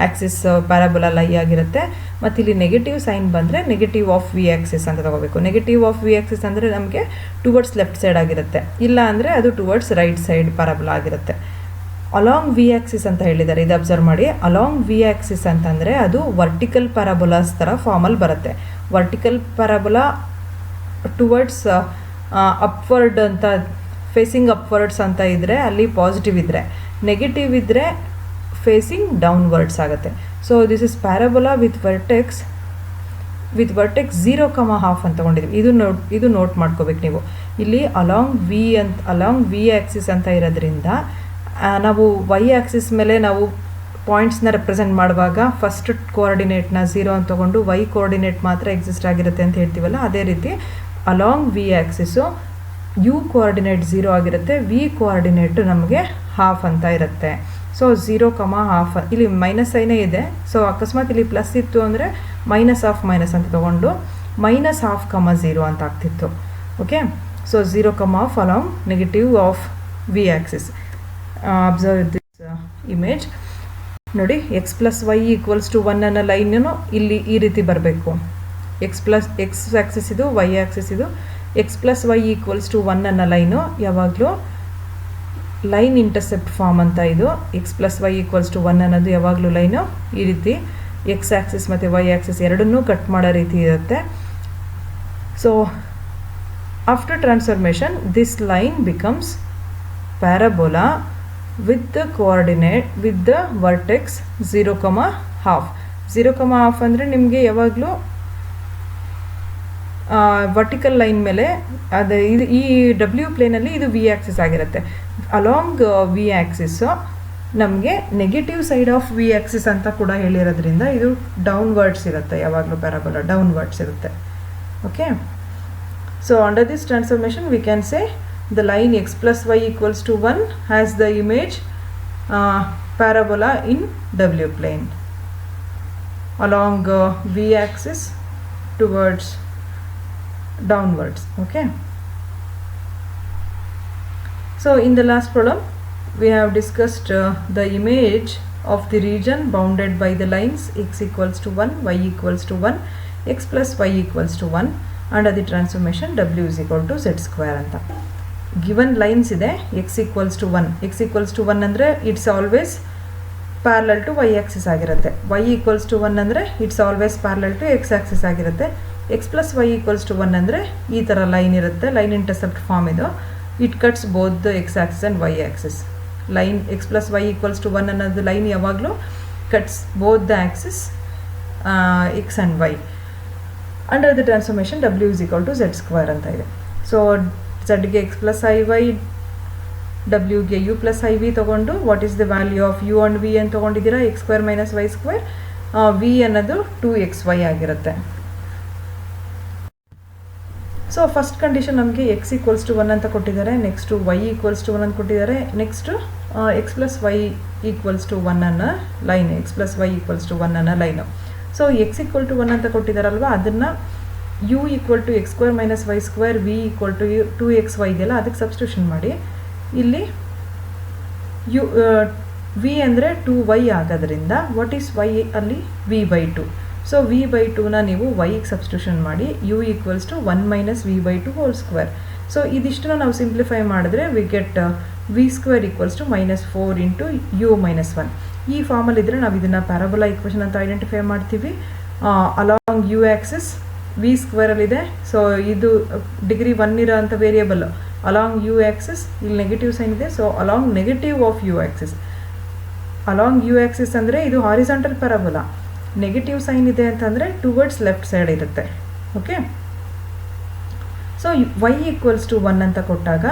ಆ್ಯಕ್ಸಿಸ್ ಪ್ಯಾರಾಬೋಲಾ ಲೈ ಆಗಿರುತ್ತೆ. ಮತ್ತು ಇಲ್ಲಿ ನೆಗೆಟಿವ್ ಸೈನ್ ಬಂದರೆ ನೆಗೆಟಿವ್ ಆಫ್ ವಿ ಆ್ಯಕ್ಸಿಸ್ ಅಂತ ತೊಗೋಬೇಕು. ನೆಗೆಟಿವ್ ಆಫ್ ವಿ ಆ್ಯಕ್ಸಿಸ್ ಅಂದರೆ ನಮಗೆ ಟುವರ್ಡ್ಸ್ ಲೆಫ್ಟ್ ಸೈಡ್ ಆಗಿರುತ್ತೆ, ಇಲ್ಲ ಅಂದರೆ ಅದು ಟುವರ್ಡ್ಸ್ ರೈಟ್ ಸೈಡ್ ಪ್ಯಾರಾಬೋಲಾ ಆಗಿರುತ್ತೆ. ಅಲಾಂಗ್ ವಿ ಆ್ಯಕ್ಸಿಸ್ ಅಂತ ಹೇಳಿದ್ದಾರೆ, ಇದು ಅಬ್ಸರ್ವ್ ಮಾಡಿ. ಅಲಾಂಗ್ ವಿ ಆ್ಯಕ್ಸಿಸ್ ಅಂತಂದರೆ ಅದು ವರ್ಟಿಕಲ್ ಪ್ಯಾರಾಬೋಲಾಸ್ ಥರ ಫಾರ್ಮಲ್ಲಿ ಬರುತ್ತೆ. ವರ್ಟಿಕಲ್ ಪ್ಯಾರಾಬೋಲಾ ಟುವರ್ಡ್ಸ್ ಅಪ್ವರ್ಡ್ ಅಂತ ಫೇಸಿಂಗ್ ಅಪ್ವರ್ಡ್ಸ್ ಅಂತ ಇದ್ದರೆ ಅಲ್ಲಿ ಪಾಸಿಟಿವ್ ಇದ್ದರೆ, ನೆಗೆಟಿವ್ ಇದ್ದರೆ ಫೇಸಿಂಗ್ ಡೌನ್ವರ್ಡ್ಸ್ ಆಗುತ್ತೆ. So this is parabola with vertex 0,1/2 ಅಂತ ತೊಗೊಂಡಿದ್ದೀವಿ. ಇದು ನೋಟ್ ಮಾಡ್ಕೋಬೇಕು ನೀವು. ಇಲ್ಲಿ ಅಲಾಂಗ್ ವಿ ಆ್ಯಕ್ಸಿಸ್ ಅಂತ ಇರೋದ್ರಿಂದ ನಾವು ವೈ ಆ್ಯಕ್ಸಿಸ್ ಮೇಲೆ ನಾವು ಪಾಯಿಂಟ್ಸ್ನ ರೆಪ್ರೆಸೆಂಟ್ ಮಾಡುವಾಗ ಫಸ್ಟ್ ಕೋಆರ್ಡಿನೇಟ್ನ 0 ಅಂತ ತೊಗೊಂಡು ವೈ ಕೋಆರ್ಡಿನೇಟ್ ಮಾತ್ರ ಎಕ್ಸಿಸ್ಟ್ ಆಗಿರುತ್ತೆ ಅಂತ ಹೇಳ್ತೀವಲ್ಲ, ಅದೇ ರೀತಿ along v axis u coordinate 0 ಆಗಿರುತ್ತೆ, ವಿ ಕೋಆರ್ಡಿನೇಟು ನಮಗೆ ಹಾಫ್ ಅಂತ ಇರುತ್ತೆ. ಸೊ 0,1/2 ಇಲ್ಲಿ ಮೈನಸ್ ಸೈನೇ ಇದೆ. ಸೊ ಅಕಸ್ಮಾತ್ ಇಲ್ಲಿ ಪ್ಲಸ್ ಇತ್ತು ಅಂದರೆ ಮೈನಸ್ ಆಫ್ ಮೈನಸ್ ಅಂತ ತೊಗೊಂಡು -1/2, 0 ಅಂತ ಆಗ್ತಿತ್ತು. Okay, so 0,1/2 along negative of v axis. Observe this image ನೋಡಿ. X plus y equals to 1 ಅನ್ನೋ ಲೈನೂ ಇಲ್ಲಿ ಈ ರೀತಿ ಬರಬೇಕು. ಎಕ್ಸ್ ಆ್ಯಕ್ಸಿಸ್ ಇದು, ವೈ ಆ್ಯಕ್ಸಿಸ್ ಇದು. X plus y equals to 1 ಅನ್ನೋ ಲೈನು ಯಾವಾಗಲೂ ಲೈನ್ ಇಂಟರ್ಸೆಪ್ಟ್ ಫಾರ್ಮ್ ಅಂತ ಇದು. X plus y equals to 1 ಅನ್ನೋದು ಯಾವಾಗಲೂ ಲೈನು ಈ ರೀತಿ ಎಕ್ಸ್ ಆ್ಯಕ್ಸಿಸ್ ಮತ್ತು ವೈ ಆ್ಯಕ್ಸಿಸ್ ಎರಡನ್ನೂ ಕಟ್ ಮಾಡೋ ರೀತಿ ಇರುತ್ತೆ. So after transformation this line becomes parabola with the coordinate with the vertex 0,1/2. 0,1/2 ಅಂದರೆ ನಿಮಗೆ ಯಾವಾಗಲೂ ವರ್ಟಿಕಲ್ ಲೈನ್ ಮೇಲೆ ಅದು ಇದು ಈ ಡಬ್ಲ್ಯೂ ಪ್ಲೇನಲ್ಲಿ ಇದು ವಿ ಆ್ಯಕ್ಸಿಸ್ ಆಗಿರುತ್ತೆ. ಅಲಾಂಗ್ ವಿ ಆ್ಯಕ್ಸಿಸ್ಸು ನಮಗೆ negative side of v axis ಅಂತ ಕೂಡ ಹೇಳಿರೋದ್ರಿಂದ ಇದು ಡೌನ್ವರ್ಡ್ಸ್ ಇರುತ್ತೆ, ಯಾವಾಗಲೂ ಪ್ಯಾರಾಬೋಲಾ ಡೌನ್ವರ್ಡ್ಸ್ ಇರುತ್ತೆ. Okay, so under this transformation we can say the line x plus y equals to 1 has the image parabola in W plane along v axis towards downwards. Okay, so in the last problem we have discussed the image of the region bounded by the lines x equals to 1, y equals to 1, x plus y equals to 1 under the transformation w is equal to z square anta. Given lines ಇದೆ, x equals to 1, x equals to 1 ಅಂದರೆ it's always parallel to y axis ಆಗಿರುತ್ತೆ. Y equals to 1 ಅಂದರೆ it's always parallel to x axis ಆಗಿರುತ್ತೆ. X plus y equals to 1 ಅಂದರೆ ಈ ಥರ line ಇರುತ್ತೆ, line intercept form ಇದು. It cuts both the x axis and y axis. Line x plus y equals to 1 ಅನ್ನೋದು line ಯಾವಾಗಲೂ cuts both the axis x and y. Under the transformation ಡಬ್ಲ್ಯೂ is equal to z square ಅಂತ ಇದೆ. So ಝಡ್ಗೆ x plus i y, ಡಬ್ಲ್ಯೂಗೆ u plus i v ತೊಗೊಂಡು what is the value of u and v ಅಂತ ತೊಗೊಂಡಿದ್ದೀರಾ, x square minus y square. V ಅನ್ನೋದು 2xy ಆಗಿರುತ್ತೆ. ಸೊ ಫಸ್ಟ್ ಕಂಡೀಷನ್ ನಮಗೆ ಎಕ್ಸ್ ಈಕ್ವಲ್ಸ್ ಟು 1 ಅಂತ ಕೊಟ್ಟಿದ್ದಾರೆ, ನೆಕ್ಸ್ಟು ವೈ ಈಕ್ವಲ್ಸ್ ಟು 1 ಅಂತ ಕೊಟ್ಟಿದ್ದಾರೆ, next x plus y equals to 1 ಅನ್ನೋ line, x plus y equals to 1 ಅನ್ನೋ line. So x equal to 1 ಅಂತ ಕೊಟ್ಟಿದ್ದಾರಲ್ವ, ಅದನ್ನು u equal to x square minus y square, v equal to 2xy ಇದೆಯಲ್ಲ ಅದಕ್ಕೆ substitution ಮಾಡಿ. ಇಲ್ಲಿ ಯು ವಿ ಅಂದರೆ 2y ಆಗೋದ್ರಿಂದ ವಾಟ್ ಈಸ್ ವೈ ಅಲ್ಲಿ v by 2. So v by 2ನ ನೀವು ವೈಗೆ ಸಬ್ಸ್ಟಿಟ್ಯೂಷನ್ ಮಾಡಿ, u equals to 1 minus v by 2 whole square. So ಇದಿಷ್ಟನ್ನು ನಾವು ಸಿಂಪ್ಲಿಫೈ ಮಾಡಿದ್ರೆ we get v square equals to -4 into u minus 1. ಈ ಫಾರ್ಮಲ್ಲಿ ಇದ್ದರೆ ನಾವು ಇದನ್ನು ಪ್ಯಾರಾಬೋಲಾ ಇಕ್ವೇಷನ್ ಅಂತ ಐಡೆಂಟಿಫೈ ಮಾಡ್ತೀವಿ. ಅಲಾಂಗ್ ಯು ಆ್ಯಕ್ಸಿಸ್ ವಿ ಸ್ಕ್ವೇರಲ್ಲಿದೆ, ಸೊ ಇದು ಡಿಗ್ರಿ 1 ಇರೋ ಅಂಥ ವೇರಿಯಬಲ್. ಅಲಾಂಗ್ ಯು ಆ್ಯಕ್ಸಿಸ್ ಇಲ್ಲಿ ನೆಗೆಟಿವ್ ಸೈನ್ ಇದೆ, so along negative of u axis. Along u axis ಅಂದರೆ ಇದು ಹಾರಿಸಾಂಟಲ್ ಪ್ಯಾರಾಬೋಲಾ, ನೆಗೆಟಿವ್ ಸೈನ್ ಇದೆ ಅಂತಂದರೆ ಟುವರ್ಡ್ಸ್ ಲೆಫ್ಟ್ ಸೈಡ್ ಇರುತ್ತೆ. Okay, so y equals to 1 ಅಂತ ಕೊಟ್ಟಾಗ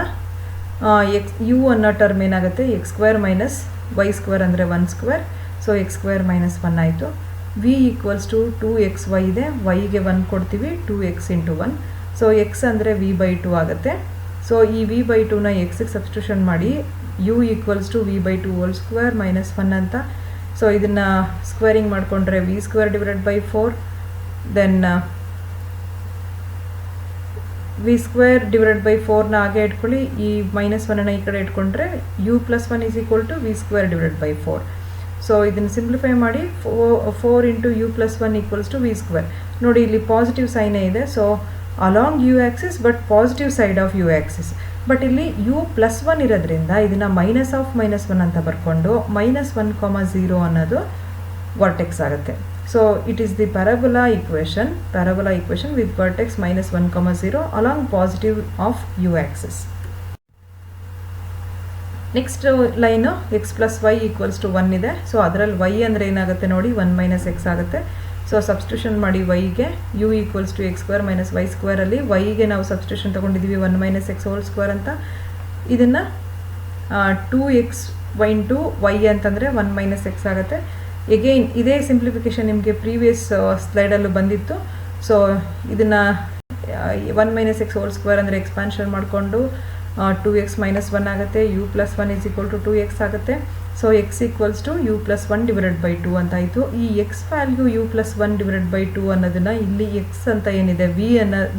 ಎಕ್ಸ್ ಯು ಅನ್ನೋ ಟರ್ಮ್ ಏನಾಗುತ್ತೆ, x square minus y square ಅಂದರೆ 1 square, so x square minus 1 ಆಯಿತು. ವಿ ಈಕ್ವಲ್ಸ್ ಟು 2xy ಇದೆ, ವೈಗೆ 1 ಕೊಡ್ತೀವಿ, 2x ಇಂಟು 1. ಸೊ ಎಕ್ಸ್ ಅಂದರೆ ವಿ ಬೈ 2 ಆಗುತ್ತೆ. ಸೊ ಈ ವಿ ಬೈ 2ನ ಎಕ್ಸಿಗೆ ಸಬ್ಸ್ಟಿಟ್ಯೂಷನ್ ಮಾಡಿ, u equals to v by 2 whole square minus 1 ಅಂತ. ಸೊ ಇದನ್ನು ಸ್ಕ್ವೇರಿಂಗ್ ಮಾಡಿಕೊಂಡ್ರೆ v square divided by 4, then v square divided by 4ನ ಹಾಗೆ ಇಟ್ಕೊಳ್ಳಿ, ಈ ಮೈನಸ್ 1ಅನ್ನು ಈ ಕಡೆ ಇಟ್ಕೊಂಡ್ರೆ u plus 1 is equal to v square divided by 4. So ಇದನ್ನು ಸಿಂಪ್ಲಿಫೈ ಮಾಡಿ 4 into u plus 1 equals to v square. ನೋಡಿ ಇಲ್ಲಿ ಪಾಸಿಟಿವ್ ಸೈನೇ ಇದೆ, so along u axis but positive side of u axis. But ಇಲ್ಲಿ ಯು ಪ್ಲಸ್ 1 ಇರೋದ್ರಿಂದ ಇದನ್ನು minus of minus 1 ಅಂತ ಬರ್ಕೊಂಡು -1, 0 ಅನ್ನೋದು ವರ್ಟೆಕ್ಸ್ ಆಗುತ್ತೆ. So it is the parabola equation with vertex -1, 0 along positive of u axis. Next line x plus y equals to 1 ಇದೆ, so ಅದರಲ್ಲಿ y ಅಂದರೆ ಏನಾಗುತ್ತೆ ನೋಡಿ, 1 ಮೈನಸ್ ಎಕ್ಸ್ ಆಗುತ್ತೆ. ಸೊ ಸಬ್ಸ್ಟಿಟ್ಯೂಷನ್ ಮಾಡಿ ವೈಗೆ, u equals to x square minus y ಸ್ಕ್ವೇರಲ್ಲಿ ವೈಗೆ ನಾವು ಸಬ್ಸ್ಟಿಟ್ಯೂಷನ್ ತೊಗೊಂಡಿದ್ದೀವಿ 1 ಮೈನಸ್ ಎಕ್ಸ್ ಹೋಲ್ ಸ್ಕ್ವೇರ್ ಅಂತ. ಇದನ್ನು 2x ಇಂಟು ವೈ ಅಂತಂದರೆ 1 ಮೈನಸ್ ಎಕ್ಸ್ ಆಗುತ್ತೆ. ಎಗೈನ್ ಇದೇ ಸಿಂಪ್ಲಿಫಿಕೇಷನ್ ನಿಮಗೆ ಪ್ರೀವಿಯಸ್ ಸ್ಲೈಡಲ್ಲೂ ಬಂದಿತ್ತು. ಸೊ ಇದನ್ನು 1 ಮೈನಸ್ ಎಕ್ಸ್ ಹೋಲ್ ಸ್ಕ್ವೇರ್ ಅಂದರೆ ಎಕ್ಸ್ಪಾನ್ಷನ್ ಮಾಡಿಕೊಂಡು 2x ಮೈನಸ್ 1 ಆಗುತ್ತೆ, u plus 1 is equal to 2x ಆಗುತ್ತೆ. So x equals to u plus 1 divided by 2 ಅಂತ ಆಯಿತು. ಈ x value u plus 1 divided by 2 ಅನ್ನೋದನ್ನು ಇಲ್ಲಿ ಎಕ್ಸ್ ಅಂತ ಏನಿದೆ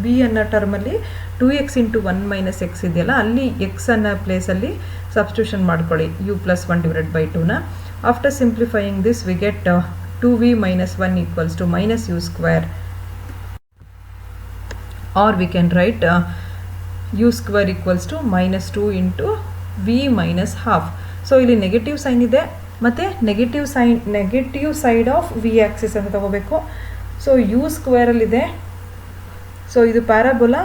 ವಿ ಅನ್ನೋ ಟರ್ಮಲ್ಲಿ 2x ಇಂಟು 1 ಮೈನಸ್ ಎಕ್ಸ್ ಇದೆಯಲ್ಲ, ಅಲ್ಲಿ ಎಕ್ಸ್ ಅನ್ನೋ ಪ್ಲೇಸಲ್ಲಿ ಸಬ್ಸ್ಟಿಟ್ಯೂಷನ್ ಮಾಡ್ಕೊಳ್ಳಿ ಯು ಪ್ಲಸ್ 1 ಡಿವೈಡೆಡ್ ಬೈ 2ನ. After simplifying this we get 2v minus 1 equals to minus u square, or we can write u square equals to -2 into v minus half. So ಇಲ್ಲಿ negative sign ಇದೆ ಮತ್ತು negative side of v axis ಅಂತ ತಗೋಬೇಕು. So u ಸ್ಕ್ವೇರಲ್ಲಿದೆ, so ಇದು parabola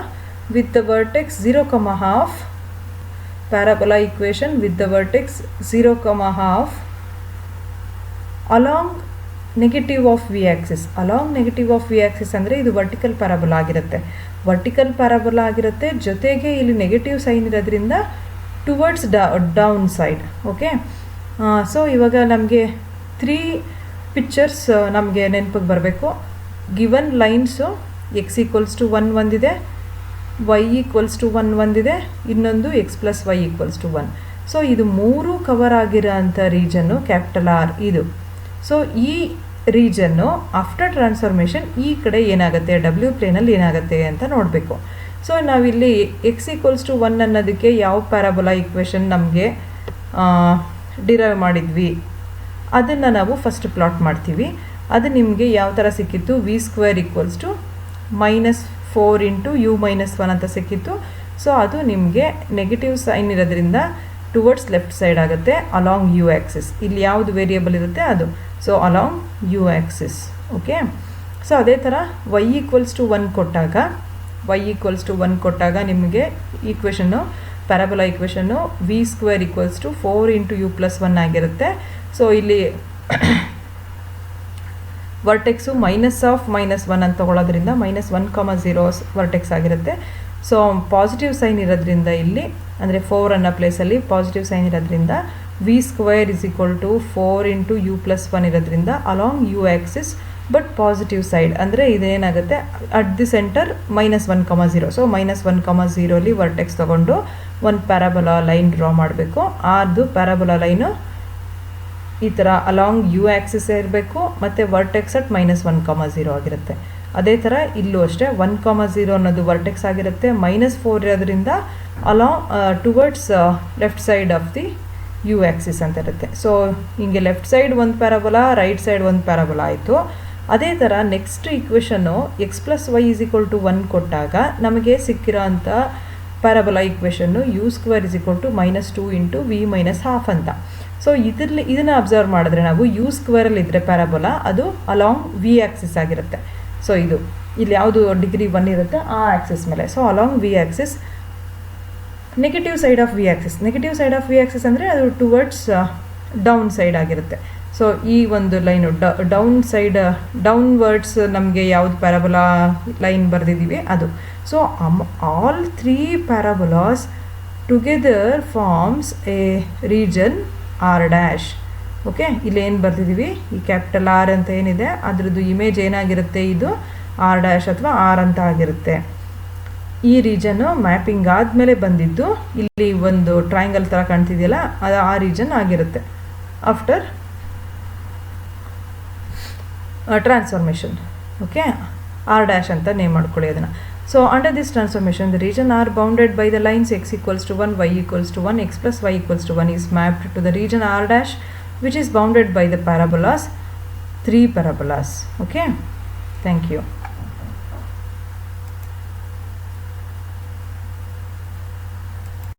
with the vertex 0,5, parabola equation with the vertex 0,5 along negative of v Axis. Along negative of v axis ಅಂದರೆ ಇದು vertical parabola ಆಗಿರುತ್ತೆ. Vertical parabola ಆಗಿರುತ್ತೆ, ಜೊತೆಗೆ ಇಲ್ಲಿ ನೆಗೆಟಿವ್ ಸೈನ್ ಇರೋದ್ರಿಂದ towards down side. Okay, so ಇವಾಗ ನಮಗೆ 3 ಪಿಕ್ಚರ್ಸ್ ನಮಗೆ ನೆನಪಿಗೆ ಬರಬೇಕು. Given lines x equals to 1 ಒಂದಿದೆ, ವೈ ಈಕ್ವಲ್ಸ್ ಟು 1 ಒಂದಿದೆ, ಇನ್ನೊಂದು x plus y equals to 1. So ಇದು 3 ಕವರ್ ಆಗಿರೋ ಅಂಥ ರೀಜನ್ನು ಕ್ಯಾಪಿಟಲ್ ಆರ್ ಇದು. ಸೊ ಈ ರೀಜನ್ನು ಆಫ್ಟರ್ ಟ್ರಾನ್ಸ್ಫಾರ್ಮೇಷನ್ ಈ ಕಡೆ ಏನಾಗುತ್ತೆ, ಡಬ್ಲ್ಯೂ ಪ್ಲೇನಲ್ಲಿ ಏನಾಗುತ್ತೆ ಅಂತ ನೋಡಬೇಕು. ಸೊ ನಾವಿಲ್ಲಿ ಎಕ್ಸ್ ಈಕ್ವಲ್ಸ್ ಟು 1 ಅನ್ನೋದಕ್ಕೆ ಯಾವ ಪ್ಯಾರಾಬೋಲಾ ಈಕ್ವೇಷನ್ ನಮಗೆ ಡಿರೈವ್ ಮಾಡಿದ್ವಿ ಅದನ್ನು ನಾವು ಫಸ್ಟ್ ಪ್ಲಾಟ್ ಮಾಡ್ತೀವಿ. ಅದು ನಿಮಗೆ ಯಾವ ಥರ ಸಿಕ್ಕಿತ್ತು, v square equals to -4 into u -1 ಅಂತ ಸಿಕ್ಕಿತ್ತು. ಸೊ ಅದು ನಿಮಗೆ ನೆಗೆಟಿವ್ ಸೈನ್ ಇರೋದ್ರಿಂದ ಟುವರ್ಡ್ಸ್ ಲೆಫ್ಟ್ ಸೈಡ್ ಆಗುತ್ತೆ ಅಲಾಂಗ್ ಯು ಆ್ಯಕ್ಸಿಸ್. ಇಲ್ಲಿ ಯಾವುದು ವೇರಿಯಬಲ್ ಇರುತ್ತೆ ಅದು, so along u axis. Okay, so ಅದೇ ಥರ ವೈ ಈಕ್ವಲ್ಸ್ ಟು 1 ಕೊಟ್ಟಾಗ ನಿಮಗೆ equation parabola equation v square equals to 4 into u plus 1 ಆಗಿರುತ್ತೆ. ಸೊ ಇಲ್ಲಿ ವರ್ಟೆಕ್ಸು -1 ಅಂತ ತಗೊಳ್ಳೋದ್ರಿಂದ -1,0 ವರ್ಟೆಕ್ಸ್ ಆಗಿರುತ್ತೆ. ಸೊ ಪಾಸಿಟಿವ್ ಸೈನ್ ಇರೋದ್ರಿಂದ ಇಲ್ಲಿ ಅಂದರೆ 4 ಅನ್ನೋ ಪ್ಲೇಸಲ್ಲಿ ಪಾಸಿಟಿವ್ ಸೈನ್ ಇರೋದ್ರಿಂದ v square is equal to 4 into u plus 1 ಇರೋದ್ರಿಂದ along u axis but positive side ಅಂದರೆ ಇದೇನಾಗುತ್ತೆ at the centre -1,0. So -1,0 vertex ತೊಗೊಂಡು ಒಂದು ಪ್ಯಾರಾಬೋಲಾ ಲೈನ್ ಡ್ರಾ ಮಾಡಬೇಕು. ಅದು ಪ್ಯಾರಾಬೋಲಾ ಲೈನು ಈ ಥರ ಅಲಾಂಗ್ ಯು ಆ್ಯಕ್ಸಿಸ್ ಇರಬೇಕು ಮತ್ತು ವರ್ಟೆಕ್ಸ್ ಅಟ್ -1,0 ಆಗಿರುತ್ತೆ. ಅದೇ ಥರ ಇಲ್ಲೂ ಅಷ್ಟೇ 1,0 ಅನ್ನೋದು ವರ್ಟೆಕ್ಸ್ ಆಗಿರುತ್ತೆ. -4 ಇರೋದ್ರಿಂದ along towards left side of the u axis ಅಂತ ಇರುತ್ತೆ. ಸೊ ಹಿಂಗೆ ಲೆಫ್ಟ್ ಸೈಡ್ ಒಂದು ಪ್ಯಾರಾಬೋಲಾ, ರೈಟ್ ಸೈಡ್ ಒಂದು ಪ್ಯಾರಾಬೋಲಾ ಆಯಿತು. ಅದೇ ಥರ next equation x plus y is equal to 1 ಕೊಟ್ಟಾಗ ನಮಗೆ ಸಿಕ್ಕಿರೋ ಅಂಥ parabola equation u square is equal to -2 into v -1/2 ಅಂತ. ಸೊ ಇದನ್ನು ಅಬ್ಸರ್ವ್ ಮಾಡಿದ್ರೆ ನಾವು ಯು ಸ್ಕ್ವೇರಲ್ಲಿ ಇದ್ದರೆ ಪ್ಯಾರಾಬೋಲಾ ಅದು ಅಲಾಂಗ್ ವಿ ಆ್ಯಕ್ಸಿಸ್ ಆಗಿರುತ್ತೆ. ಸೊ ಇದು ಇಲ್ಲಿ ಯಾವುದು ಡಿಗ್ರಿ 1 ಇರುತ್ತೆ ಆ ಆ್ಯಕ್ಸಿಸ್ ಮೇಲೆ. So along v axis negative side of v axis ಅಂದರೆ ಅದು ಟುವರ್ಡ್ಸ್ ಡೌನ್ ಸೈಡ್ ಆಗಿರುತ್ತೆ. ಸೊ ಈ ಒಂದು ಲೈನು ಡೌನ್ವರ್ಡ್ಸ್ ನಮಗೆ ಯಾವುದು ಪ್ಯಾರಾಬೋಲಾ ಲೈನ್ ಬರೆದಿದ್ದೀವಿ ಅದು. So all 3 parabolas together forms a region R dash. Okay, ಇಲ್ಲೇನು ಬರ್ತಿದ್ದೀವಿ, ಈ ಕ್ಯಾಪಿಟಲ್ ಆರ್ ಅಂತ ಏನಿದೆ ಅದರದ್ದು ಇಮೇಜ್ ಏನಾಗಿರುತ್ತೆ, ಇದು R ಡ್ಯಾಶ್ ಅಥವಾ R ಅಂತ ಆಗಿರುತ್ತೆ. ಈ ರೀಜನ್ನು ಮ್ಯಾಪಿಂಗ್ ಆದಮೇಲೆ ಬಂದಿದ್ದು ಇಲ್ಲಿ ಒಂದು ಟ್ರಯಾಂಗಲ್ ಥರ ಕಾಣ್ತಿದೆಯಲ್ಲ ಅದು ಆ ರೀಜನ್ ಆಗಿರುತ್ತೆ after transformation. Okay, R dash ಅಂತ ನೇಮ್ ಮಾಡ್ಕೊಳ್ಳಿ ಅದನ್ನು. So under this transformation, the region R bounded by the lines x equals to 1, y equals to 1, x plus y equals to 1 is mapped to the region R dash, which is bounded by the parabolas, 3 parabolas. Okay, thank you.